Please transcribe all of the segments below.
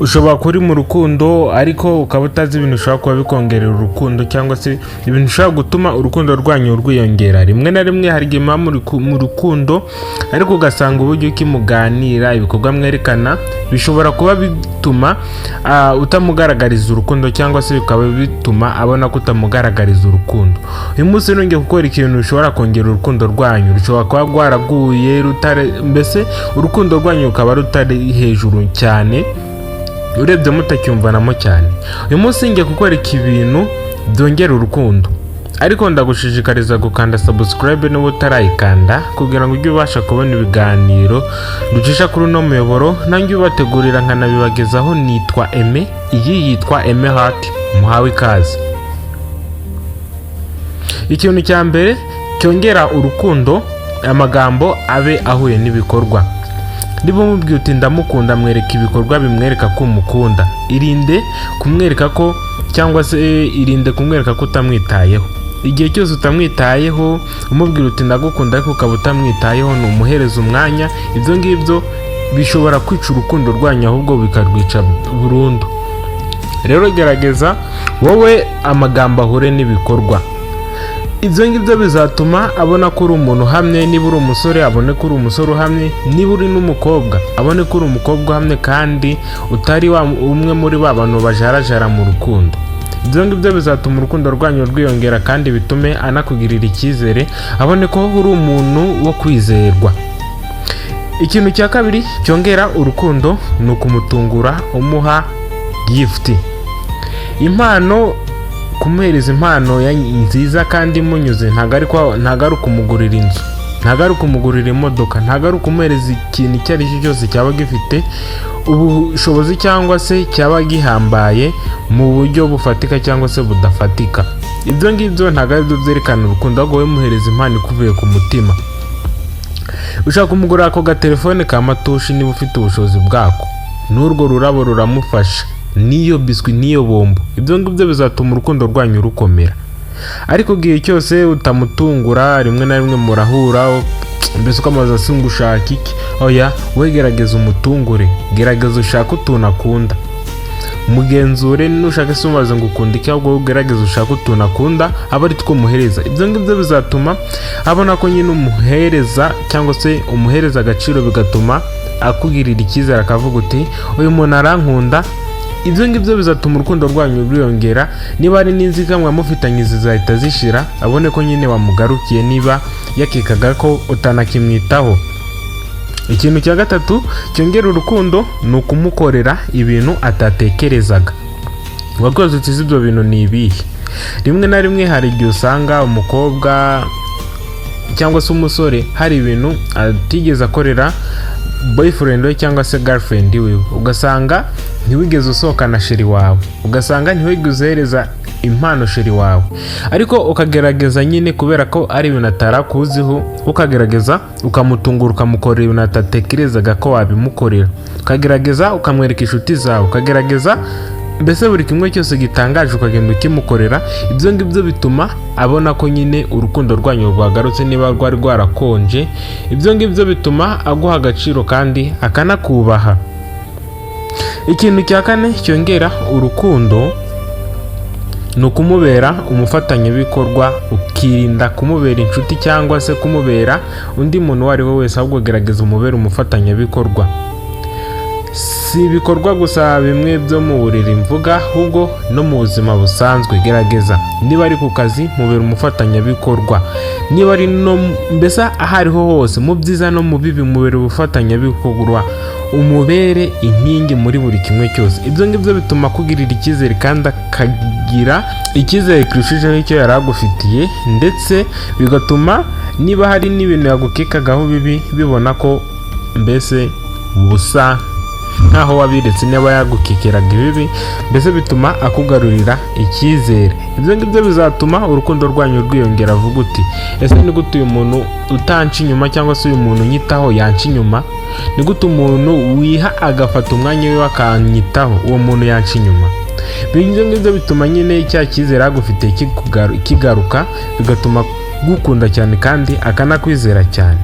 ushobora kuri mu rukundo ariko ukaba utazi ibintu ushobora kuba bikongerera urukundo cyangwa se ibintu ushobora gutuma urukundo rwanyu rwiyongera. Rimwe na rimwe hari igihe mu rukundo ariko ugasanga uburyo kimuganira ibikorwa mwerekana bishobora kuba bituma utamugaragariza urukundo cyangwa se bikaba bituma abona ko utamugaragariza urukundo. Uyu munsi nongeye gukora ikintu bishobora kongera urukundo rwanyu, rushobora kuba rwaraguye mbese urukundo rwanyu rukaba rutari hejuru cyane urebye mutacyumvanamo cyane. Uyu munsi ngiye gukora ibintu byongera urukundo, ariko ndagushishikariza gukanda subscribe niba utarayikanda kugira ngo ujye ubasha kubona ibiganiro ducisha kuri uno muyoboro, nanjye ubategurira nkanabibagezaho. Nitwa Aime, iyi yitwa Aime Heart, muhawe ikaze. Ikintu cya mbere cyongera urukundo, amagambo abe ahuye n'ibikorwa. Niba umubwiye uti ndamukunda, mwereka ibikorwa bimwereka ko umukunda. Irinde kumwereka ko cyangwa se irinde kumwereka ko utamwitayeho. Igihe cyose utamwitayeho umubwira uti ndagukunda ariko ukaba utamwitayeho, ni umuhereza umwanya. Ibyo ngibyo bishobora kwica urukundo rwanyu, ahubwo bikarwica burundu. Rero gerageza wowe amagambo ahure n'ibikorwa. Ibyo ngibyo bizatuma abona ko uri umuntu uhamye. Niba uri umusore abone ko uri umusore uhamye, niba uri n'umukobwa abone ko uri umukobwa uhamye kandi utari umwe muri ba bantu bajarajara mu rukundo. Ibyo ngibyo bizatuma urukundo rwanyu rwiyongera kandi bitume anakugirira icyizere, abone ko uri umuntu wo kwizerwa. Ikintu cya kabiri cyongera urukundo ni ukumutungura, umuha gift, impano. Kumuhereza impano nziza kandi imunyuze, ntago ari ukumugurira inzu, ntago ari ukumugurira imodoka, ntago ari ukumuhereza ikintu icyo ari cyo cyose cyaba gifite ubushobozi cyangwa se cyaba gihambaye mu buryo bufatika cyangwa se budafatika. Ibyo ngibyo ntago ari byo byerekana urukundo, ahubwo wowe muhereza impano ikuvuye ku mutima. Ushaka kumugurira ako gatelefone ka matushi niba ufite ubushobozi bwako, n'urwo rurabo ruramufasha, niyo biswi, niyo bombo. Ibyo ngibyo bizatuma urukundo rwanyu rukomera. Ariko igihe cyose utamutungura, rimwe na rimwe murahura mbese ukamaza asinga ushaka iki, oya we gerageza umutungure, gerageza ushaka utuntu akunda, mugenzure. Nushaka se umaze ngo ukunda iki, ahubwo ugerageza ushaka utuntu akunda aba ari two muhereza. Ibyo ngibyo bizatuma abona ko nyine umuhereza cyangwa se umuhereza agaciro, bigatuma akugirira icyizere, akavuga uti uyu muntu arankunda. Ibyo ngibyo bizatuma urukundo rwanyu rwiyongera. Niba ari n'inzika mwamufitanye zizahita zishira, abone ko nyine wamugarukiye, niba yakekaga ko utanakimwitaho. Ikintu cya gatatu cyongera urukundo ni ukumukorera ibintu atatekerezaga. Wakoze uti ibyo bintu ni ibihe? Rimwe na rimwe hari igihe usanga umukobwa cyangwa se umusore hari ibintu atigeze akorera boyfriend we cyangwa se girlfriend we, ugasanga ntiwigeze usohokana sheri wawe, ugasanga ntiwigeze uhereza impano sheri wawe, ariko ukagerageza nyine kubera ko ari ibintu atarakuziho, ukagerageza ukamutungura, ukamukorera ibintu atatekerezaga ko wabimukorera, ukagerageza ukamwereka inshuti zawe, ukagerageza mbese buri kimwe cyose gitangaje ukagenda ukimukorera. Ibyo ngibyo bituma abona ko nyine urukundo rwanyu rwagarutse, niba rwari rwarakonje. Ibyo ngibyo bituma aguha agaciro kandi akanakubaha. Ikintu cya kane cyongera urukundo ni ukumubera umufatanyabikorwa, ukirinda kumubera inshuti cyangwa se kumubera undi muntu uwo ari we wese, ahubwo gerageza umubere umufatanyabikorwa. Si ibikorwa gusa bimwe byo mu buriri mvuga, ahubwo no mu buzima busanzwe gerageza. Niba ari ku kazi mubere umufatanyabikorwa, niba ari no mbese aho ariho hose, mu byiza no mu bibi mubere umufatanyabikorwa, umubere inkingi muri buri kimwe cyose. Ibyo ngibyo bituma kugirira icyizere kandi akagira icyizere kirushijeho icyo yari agufitiye, ndetse bigatuma niba hari n'ibintu yagukekagaho bibi bibona ko mbese busa nkaho wabiretse, niba yagukekeraga ibibi, mbese bituma akugarurira icyizere. Ibyo ngibyo bizatuma urukundo rwanyu rwiyongera. Avuga uti ese ni gute uyu muntu utanca inyuma cyangwa se uyu muntu nyitaho yanca inyuma? Ni gute umuntu wiha agafata umwanya we akanyitaho, uwo muntu yanca inyuma? Ibyo ngibyo bituma nyine cya cyizere agufite kigaruka, bigatuma gukunda cyane kandi akanakwizera cyane.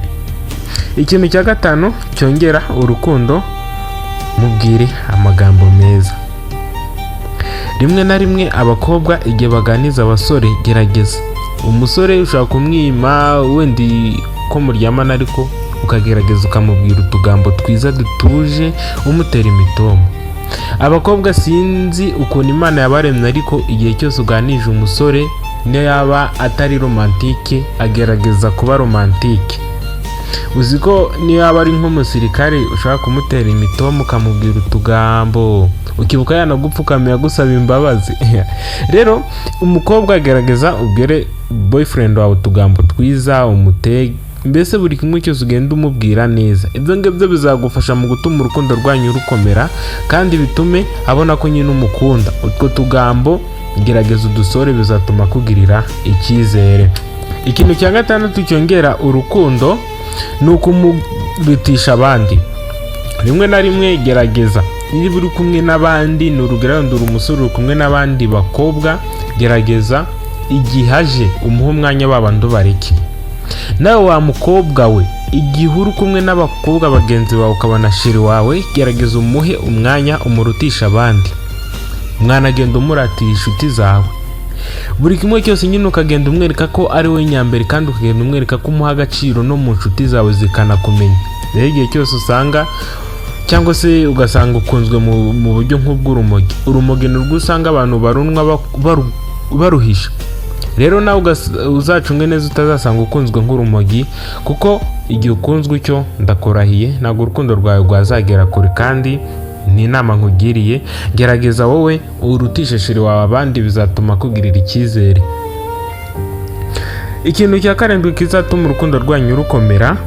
Ikintu cya gatanu cyongera urukundo mubwire amagambo meza. Rimwe na rimwe abakobwa igihe baganiza abasore, gerageza umusore ushaka kumwima wenda ko muryamana, ariko ukagerageza ukamubwira utugambo twiza dutuje umutera imitomo. Abakobwa sinzi ukuntu Imana yabaremye, ariko igihe cyose uganije umusore niyo yaba atari romantike agerageza kuba romantike. Uzi ko niyo yaba ari nk'umusirikare ushaka kumutera imitomo ukamubwira utugambo, ukibuka yanagupfukamira gusaba imbabazi. Rero umukobwa agerageza ubwire boyfriend wawe utugambo twiza, umutege, mbese buri kimwe cyose ugenda umubwira neza. Ibyo ngibyo bizagufasha mu gutuma urukundo rwanyu rukomera kandi bitume abona ko nyine umukunda. Utwo tugambo gerageza udusore, bizatuma kugirira icyizere. Ikintu cya gatandatu cyongera urukundo ni ukumurutisha abandi. Rimwe na rimwe gerageza niba uri kumwe n'abandi, ni urugero ndura umusore uri kumwe n'abandi bakobwa, gerageza igihe aje umuhe umwanya w'abandi ubareke. Nawe wa mukobwa we, igihe uri kumwe n'abakobwa bagenzi bawe ukabona sheri wawe, gerageza umuhe umwanya umurutisha abandi. Mwana agenda umuratira inshuti zawe, buri kimwe cyose nyine ukagenda umwereka ko ari we nyambere, kandi ukagenda umwereka ko umuha agaciro no mu nshuti zawe zikanakumenya. Rero igihe cyose usanga cyangwa se ugasanga ukunzwe mu buryo nk'ubw'urumogi. Urumogi ni rwo usanga abantu barunwa baruhisha. Rero nawe uzacunge neza utazasanga ukunzwe nk'urumogi, kuko igihe ukunzwe icyo ndakurahiye ntabwo urukundo rwawe rwazagera kure. kandi ni inama nkugiriye, gerageza wowe urutishe sheri wawe abandi, bizatuma kugirira icyizere. Ikintu cya karindwi kizatuma urukundo rwanyu rukomera,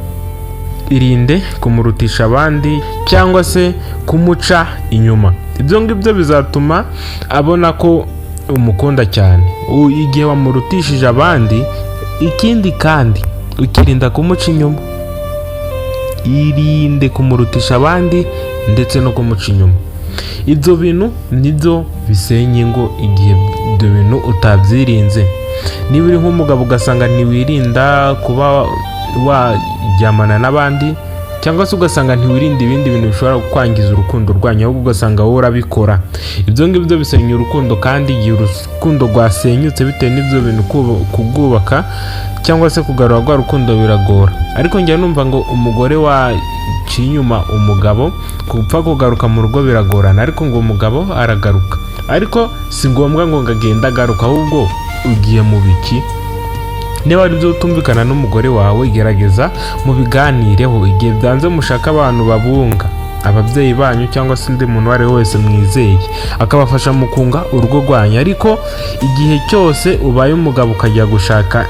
irinde kumurutisha abandi cyangwa se kumuca inyuma. Ibyo ngibyo bizatuma abona ko umukunda cyane. Igihe wamurutishije abandi, ikindi kandi ukirinda kumuca inyuma. Irinde kumurutisha abandi ndetse no kumuca inyuma. Ibyo bintu nibyo bisenya ingo igihe ibyo bintu utabyirinze. Niba uri nk'umugabo ugasanga ntiwirinda kuba wajyamana n'abandi, cyangwa se ugasanga ntiwirinda ibindi bintu bishobora kwangiza urukundo rwanyu, ahubwo ugasanga wowe urabikora, ibyo ngibyo bisenya urukundo. kandi igihe urukundo rwasenyutse bitewe n'ibyo bintu, kubwubaka cyangwa se kugarura rwa rukundo biragora. Ariko njya numva ngo umugore waciye inyuma umugabo gupfa kugaruka mu rugo biragorana, ariko ngo umugabo aragaruka. Ariko si ngombwa ngo agenda agaruka, ahubwo ugiye mu biki. Niba ari byo utumvikana n'umugore wawe, gerageza mu biganireho. Igihe byanze mushaka abantu babunga, ababyeyi banyu cyangwa se undi muntu uwo ari we wese mwizeye, akabafasha mu kunga urugo rwanyu. Ariko igihe cyose ubaye umugabo ukajya gushaka,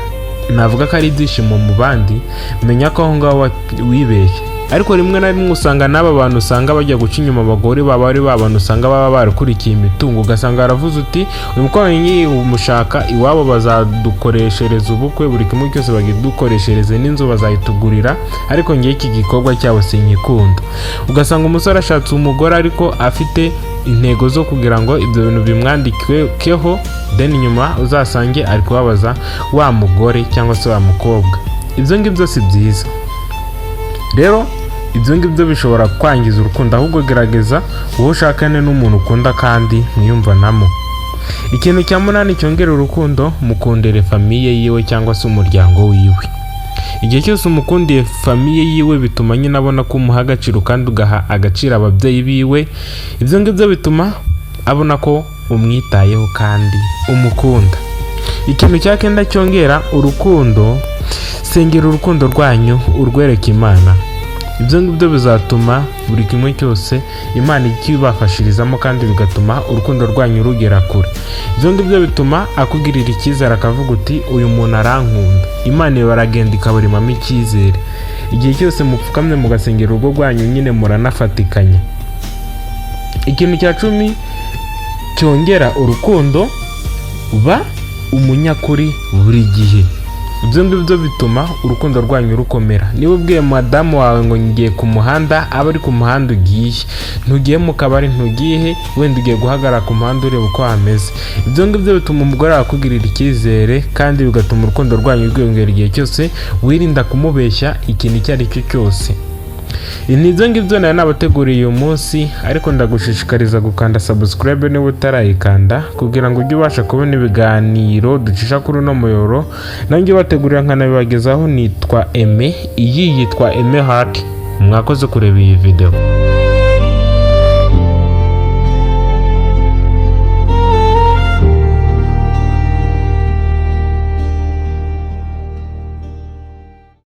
navuga ko ari ibyishimo mu bandi, menya ko aho ngaho wibeshye. Ariko rimwe na rimwe usanga n'aba bantu usanga bajya guca inyuma abagore baba ari babantu usanga baba barakurikiye imitungo, ugasanga aravuze uti uyu mukobwa ngiye umushaka iwabo bazadukoreshereza ubukwe, buri kimwe cyose bagidukoreshereze, n'inzu bazayitugurira, ariko ngiye iki gikorwa cyabo sinyikunda. Ugasanga umusore ashatse umugore ariko afite intego zo kugira ngo ibyo bintu bimwandikeho, then nyuma uzasange ari kubabaza wa mugore cyangwa se wa mukobwa. Ibyo ngibyo si byiza. Rero ibyo ngibyo bishobora kwangiza urukundo, ahubwo gerageza wowe ushakane n'umuntu ukunda kandi mwiyumvanamo. Ikintu cya 8 cyongera urukundo, mukundere famiye yiwe cyangwa se umuryango wiwe. Igihe cyose umukundiye famiye yiwe bituma nyine abona ko umuha agaciro kandi ugaha agaciro ababyeyi biwe. Ibyo ngibyo bituma abona ko umwitayeho kandi umukunda. Ikintu cya 9 cyongera urukundo, sengera urukundo rwanyu urwereke Imana. Ibyo ngibyo bizatuma buri kimwe cyose Imana ikibafashirizamo kandi bigatuma urukundo rwanyu rugera kure. Ibyo ngibyo bituma akugirira icyizere, akavuga uti uyu muntu arankunda. Imana baragenda ikaburimamo icyizere. Igihe cyose mupfukamye mugasengera urugo rwanyu, nyine muranafatikanya. Ikintu cya 10 cyongera urukundo, ba umunyakuri buri gihe. Ibyo ngibyo bituma urukundo rwanyu rukomera. Niba ubwiye madamu wawe ngo ngiye ku muhanda, aba ari ku muhanda ugiye, ntugiye mu kabari, ntugiye wenda ugiye guhagarara ku muhanda ureba uko hameze. Ibyo ngibyo bituma umugore akugirira icyizere kandi bigatuma urukundo rwanyu rwiyongera. Igihe cyose wirinda kumubeshya ikintu icyo ari cyo cyose. Nizo ngibyo nari nabateguriye uyu munsi, ariko ndagushishikariza gukanda subscribe niba utarayikanda kugira ngo ujye ubasha kubona ibiganiro ducisha kuri uno muyoboro. Nanjye bategurira nkanabibagezaho. Nitwa Aime, iyi yitwa Aime Heart. Mwakoze kureba iyi video.